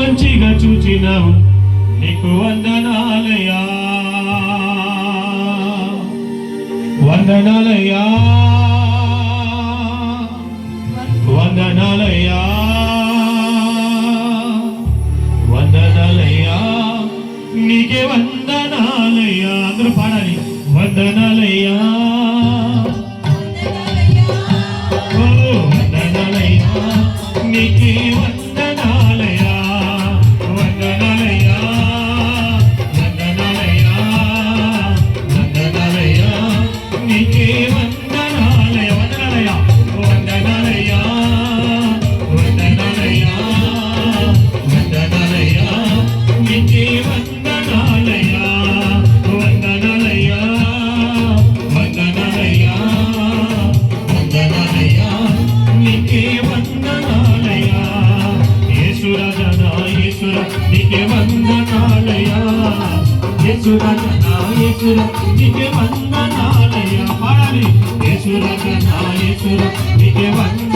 మంచిగా చూచినావు నీకు వందనాలయ్యా వందనాలయ్యా వందనాలయ్యా వందనాలయ్యా నీకే వందనాలయ్యా అందరూ పాడాలి వందనాలయ్యా వందనాలయ్యా నీకే వందనాలయ్యా వందనాలయ్యా వందనాలయ్యా వందనాలయ్యా నీకే వందనాలయ్యా వందనాలయ్యా వందనాలయ్యా వందనాలయ్యా వందనాలయ్యా నీకే వందనాలయ్యా వందనాలయ్యా వందనాలయ్యా వందనాలయ్యా నీకే వందనాలయ్యా యేసురాజా యేసురా నీకే వందనాలయ్యా యేసురాజా యేసురా నీకే వందనాలయ్యా పాడాలి యేసురాజా యేసురా నీకే వందనాలయ్యా